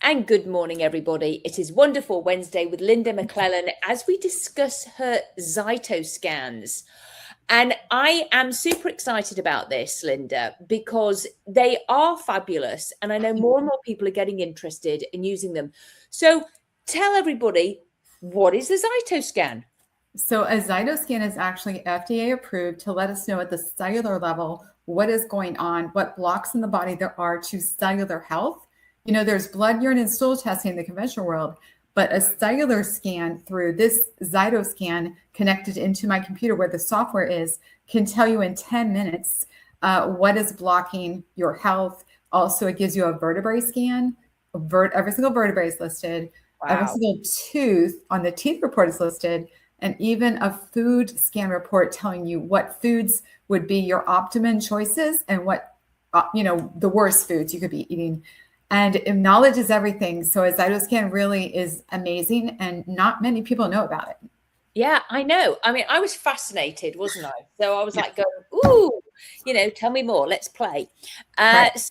And good morning, everybody. It is Wonderful Wednesday with Linda MacLellan as we discuss her ZYTO scans. And I am super excited about this, Linda, because they are fabulous. And I know more and more people are getting interested in using them. So tell everybody, what is a ZYTO scan? So a ZYTO scan is actually FDA approved to let us know at the cellular level what is going on, what blocks in the body there are to cellular health. You know, there's blood, urine, and stool testing in the conventional world, but a cellular scan through this ZYTO scan connected into my computer where the software is can tell you in 10 minutes what is blocking your health. Also, it gives you a vertebrae scan. Every single vertebrae is listed. Wow. Every single tooth on the teeth report is listed. And even a food scan report telling you what foods would be your optimum choices and what, the worst foods you could be eating. And knowledge is everything. So a ZYTO scan really is amazing, and not many people know about it. Yeah, I know. I mean, I was fascinated, wasn't I? So I was like going, ooh, tell me more. Let's play. Right. So,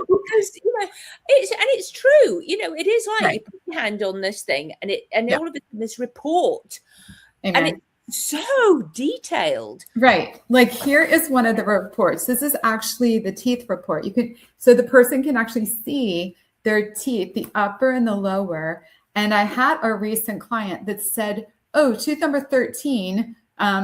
because it's true. It is like Right. you put your hand on this thing, and all of this report, Amen. and it's so detailed. Right. Like here is one of the reports. This is actually the teeth report. So the person can actually see their teeth, the upper and the lower. And I had a recent client that said, oh, tooth number 13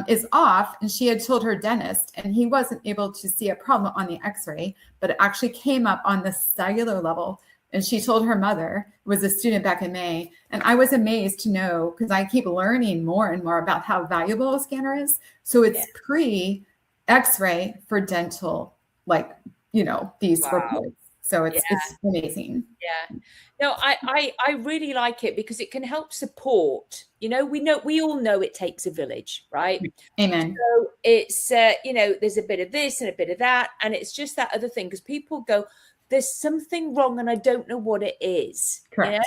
is off. And she had told her dentist, and he wasn't able to see a problem on the x-ray, but it actually came up on the cellular level. And she told her mother, was a student back in May. And I was amazed to know, because I keep learning more and more about how valuable a scanner is. So it's pre-x-ray for dental, these reports. So it's amazing. Yeah. No, I really like it because it can help support. We all know it takes a village, right? Amen. So it's, there's a bit of this and a bit of that. And it's just that other thing, because people go, there's something wrong and I don't know what it is. Correct.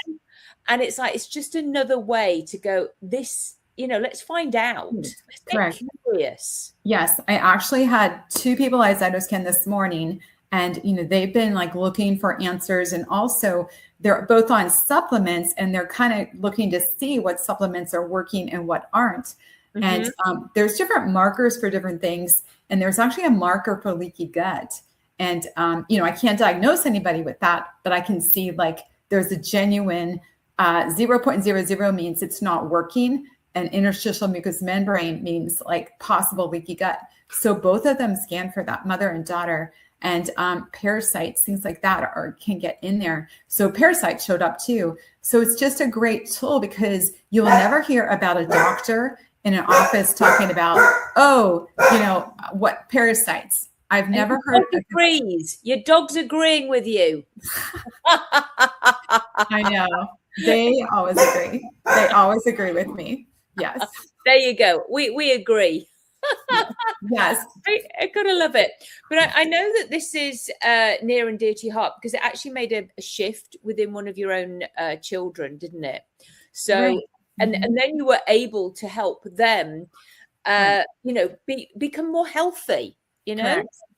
And it's like, it's just another way to go, this, let's find out. Let's Correct. get curious. Yes. I actually had 2 people I ZYTO scan this morning, and, they've been like looking for answers, and also they're both on supplements, and they're kind of looking to see what supplements are working and what aren't. Mm-hmm. And there's different markers for different things. And there's actually a marker for leaky gut. And, I can't diagnose anybody with that, but I can see like there's a genuine 0.00 means it's not working. And interstitial mucous membrane means like possible leaky gut. So both of them scan for that, mother and daughter. And parasites, things like that can get in there. So parasites showed up too. So it's just a great tool, because you'll never hear about a doctor in an office talking about, what parasites. I've never heard. Your dog's agreeing with you. I know. They always agree. They always agree with me. Yes. There you go. We agree. Yes. I gotta love it. But I know that this is near and dear to your heart, because it actually made a shift within one of your own children, didn't it? So, right. and then you were able to help them, become more healthy,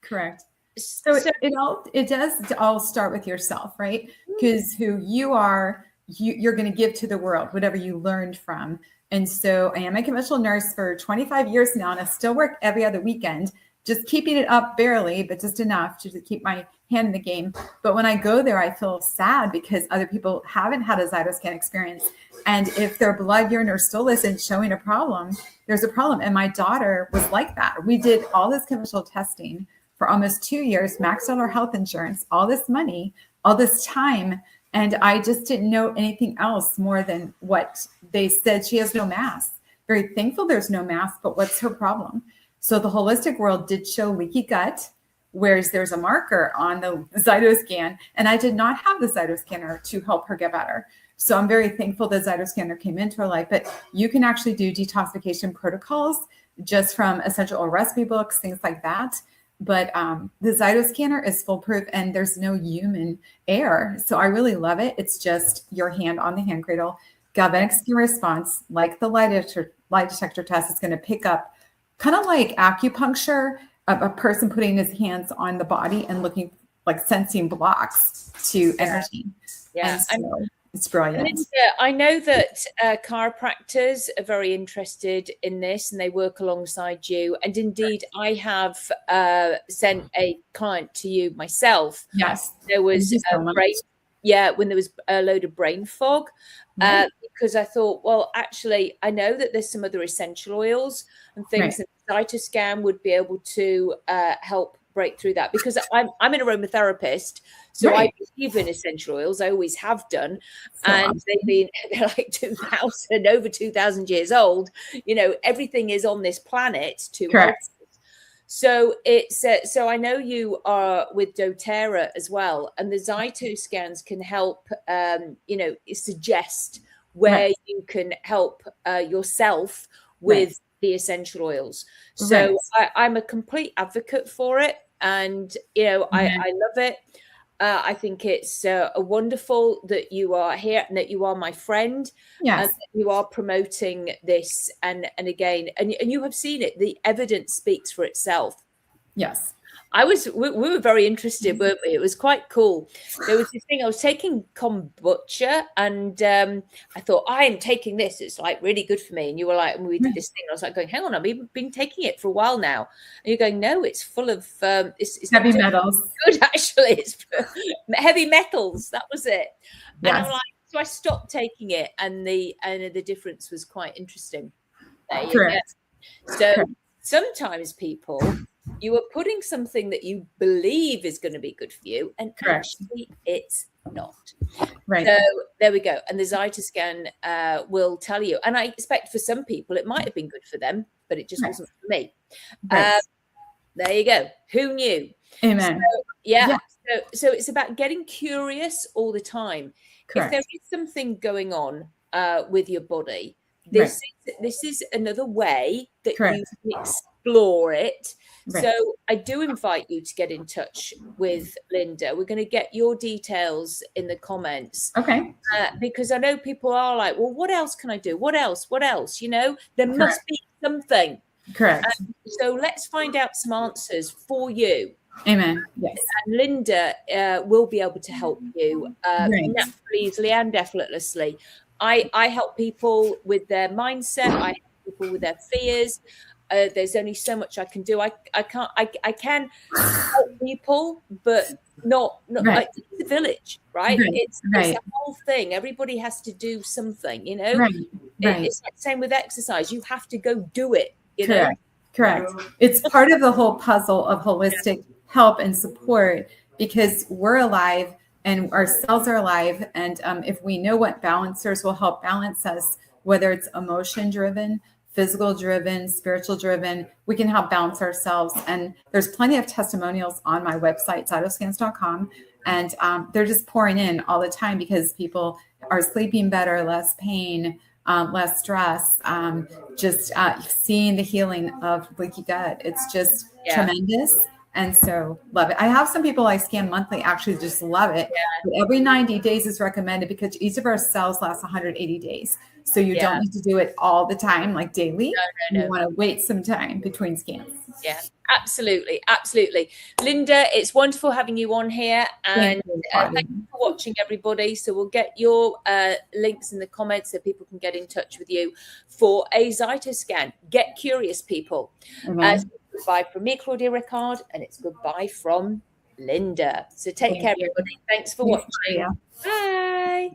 Correct. So it does all start with yourself, right? Because who you are, you're going to give to the world, whatever you learned from. And so I am a conventional nurse for 25 years now, and I still work every other weekend, just keeping it up barely, but just enough to keep my hand in the game. But when I go there, I feel sad because other people haven't had a ZYTO scan experience. And if their blood, urine, or stool isn't showing a problem, there's a problem. And my daughter was like that. We did all this conventional testing for almost 2 years, maxed out our health insurance, all this money, all this time. And I just didn't know anything else more than what they said. She has no mass. Very thankful there's no mass, but what's her problem? So the holistic world did show leaky gut, whereas there's a marker on the ZYTO scan. And I did not have the ZYTO scanner to help her get better. So I'm very thankful the ZYTO scanner came into her life. But you can actually do detoxification protocols just from essential oil recipe books, things like that. But the ZYTO scanner is foolproof, and there's no human error. So I really love it. It's just your hand on the hand cradle, galvanic skin response, like the lie detector test is going to pick up, kind of like acupuncture, a person putting his hands on the body and looking like sensing blocks to energy. Yeah. And so it's brilliant. Linda, I know that chiropractors are very interested in this and they work alongside you. And indeed, I have sent a client to you myself. Yes. There was when there was a load of brain fog, because I thought, well, actually, I know that there's some other essential oils and things that ZYTO Scan would be able to help break through that, because I'm an aromatherapist, so I believe in essential oils. I always have done, and they're like 2,000 over 2,000 years old. You know, everything is on this planet to help. So it's so I know you are with doTERRA as well, and the ZYTO Scans can help suggest where you can help yourself with the essential oils. So I'm a complete advocate for it, and I love it. I think it's wonderful that you are here and that you are my friend. And that you are promoting this, and again, and you have seen it. The evidence speaks for itself. Yes. We were very interested, weren't we? It was quite cool. There was this thing, I was taking kombucha, and I thought, I am taking this. It's like really good for me. And you were like, and we did this thing. I was like going, hang on, I've been taking it for a while now. And you're going, no, it's full of it's heavy metals. Good, actually. It's heavy metals. That was it. And I'm like, so I stopped taking it, and the difference was quite interesting. There you go. So sometimes people, you are putting something that you believe is going to be good for you, and actually it's not. So there we go. And the ZYTO Scan will tell you. And I expect for some people it might have been good for them, but it just wasn't for me. There you go. Who knew? Amen. So, so it's about getting curious all the time. If there is something going on with your body, this is another way that you can explore it. So I do invite you to get in touch with Linda. We're going to get your details in the comments. Because I know people are like, well, what else can I do? What else? What else? You know, there must be something. So let's find out some answers for you. Amen. Yes. And Linda will be able to help you naturally, easily, and effortlessly. I help people with their mindset. I help people with their fears. There's only so much I can do. I can help people, but not like the village, right? It's a whole thing. Everybody has to do something, you know. It's like the same with exercise. You have to go do it. You know? It's part of the whole puzzle of holistic help and support, because we're alive and our cells are alive. And if we know what balancers will help balance us, whether it's emotion driven, physical driven, spiritual driven, we can help balance ourselves. And there's plenty of testimonials on my website, Zytoscans.com. And they're just pouring in all the time, because people are sleeping better, less pain, less stress, just seeing the healing of leaky gut. It's just tremendous. And so love it. I have some people I scan monthly actually just love it. But every 90 days is recommended, because each of our cells lasts 180 days. So you don't need to do it all the time, like daily. You want to wait some time between scans. Yeah, absolutely. Absolutely. Linda, it's wonderful having you on here. And thank you for watching, everybody. So we'll get your links in the comments so people can get in touch with you for a ZYTO Scan. Get curious, people. Goodbye from me, Claudia Rickard, and it's goodbye from Linda. So take care, everybody. Thanks for watching. Bye.